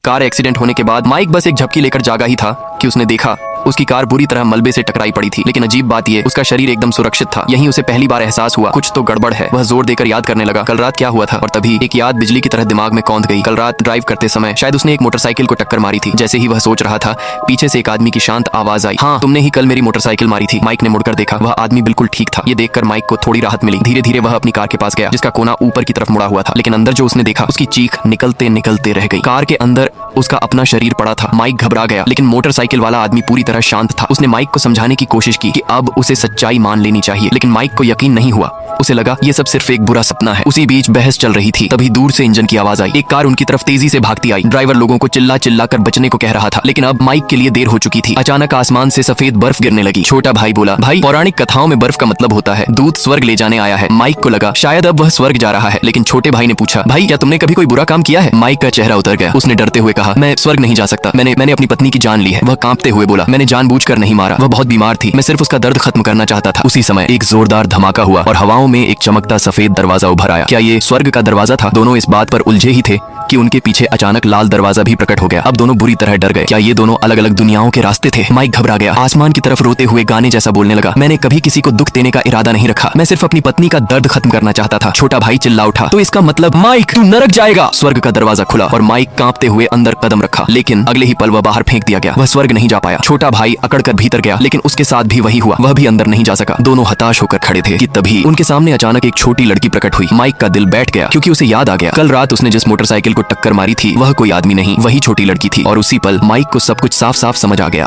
Car accident होने के बाद माइक बस एक झपकी लेकर जागा ही था कि उसने देखा उसकी कार बुरी तरह मलबे से टकराई पड़ी थी। लेकिन अजीब बात ये, उसका शरीर एकदम सुरक्षित था। यहीं उसे पहली बार एहसास हुआ कुछ तो गड़बड़ है। वह जोर देकर याद करने लगा कल रात क्या हुआ था, और तभी एक याद बिजली की तरह दिमाग में कौंध गई। कल रात ड्राइव करते समय शायद उसने एक मोटरसाइकिल को टक्कर मारी थी। जैसे ही वह सोच रहा था, पीछे से एक आदमी की शांत आवाज आई, हाँ तुमने ही कल मेरी मोटरसाइकिल मारी थी। माइक ने मुड़कर देखा, वह आदमी बिल्कुल ठीक था। ये देखकर माइक को थोड़ी राहत मिली। धीरे धीरे वह अपनी कार के पास गया, जिसका कोना ऊपर की तरफ मुड़ा हुआ था। लेकिन अंदर जो उसने देखा, उसकी चीख निकलते निकलते रह गई। कार के अंदर उसका अपना शरीर पड़ा था। माइक घबरा गया, लेकिन मोटरसाइकिल वाला आदमी पूरी तरह शांत था। उसने माइक को समझाने की कोशिश की कि अब उसे सच्चाई मान लेनी चाहिए, लेकिन माइक को यकीन नहीं हुआ। उसे लगा ये सब सिर्फ एक बुरा सपना है। उसी बीच बहस चल रही थी, तभी दूर से इंजन की आवाज आई। एक कार उनकी तरफ तेजी से भागती आई। ड्राइवर लोगों को चिल्ला चिल्ला कर बचने को कह रहा था, लेकिन अब माइक के लिए देर हो चुकी थी। अचानक आसमान से सफेद बर्फ गिरने लगी। छोटा भाई बोला, भाई पौराणिक कथाओं में बर्फ का मतलब होता है दूत स्वर्ग ले जाने आया है। माइक को लगा शायद अब वह स्वर्ग जा रहा है। लेकिन छोटे भाई ने पूछा, भाई क्या तुमने कभी कोई बुरा काम किया है? माइक का चेहरा उतर गया। उसने डरते हुए कहा, मैं स्वर्ग नहीं जा सकता। मैंने अपनी पत्नी की जान ली है। वह कांपते हुए बोला, मैंने जानबूझकर नहीं मारा, वह बहुत बीमार थी। मैं सिर्फ उसका दर्द खत्म करना चाहता था। उसी समय एक जोरदार धमाका हुआ और हवाओं में एक चमकता सफेद दरवाजा उभर आया। क्या ये स्वर्ग का दरवाजा था? दोनों इस बात पर उलझे ही थे कि उनके पीछे अचानक लाल दरवाजा भी प्रकट हो गया। अब दोनों बुरी तरह डर गए। क्या ये दोनों अलग अलग दुनियाओं के रास्ते थे? माइक घबरा गया। आसमान की तरफ रोते हुए गाने जैसा बोलने लगा, मैंने कभी किसी को दुख देने का इरादा नहीं रखा। मैं सिर्फ अपनी पत्नी का दर्द खत्म करना चाहता था। छोटा भाई चिल्ला उठा, तो इसका मतलब माइक तू नरक जाएगा। स्वर्ग का दरवाजा खुला और माइक कांपते हुए अंदर कदम रखा, लेकिन अगले ही पल वह बाहर फेंक दिया गया। वह स्वर्ग नहीं जा पाया। छोटा भाई अकड़कर भीतर गया, लेकिन उसके साथ भी वही हुआ। वह भी अंदर नहीं जा सका। दोनों हताश होकर खड़े थे कि तभी उनके सामने अचानक एक छोटी लड़की प्रकट हुई। माइक का दिल बैठ गया, क्योंकि उसे याद आ गया कल रात उसने जिस मोटरसाइकिल को टक्कर मारी थी वह कोई आदमी नहीं, वही छोटी लड़की थी। और उसी पल माइक को सब कुछ साफ साफ समझ आ गया।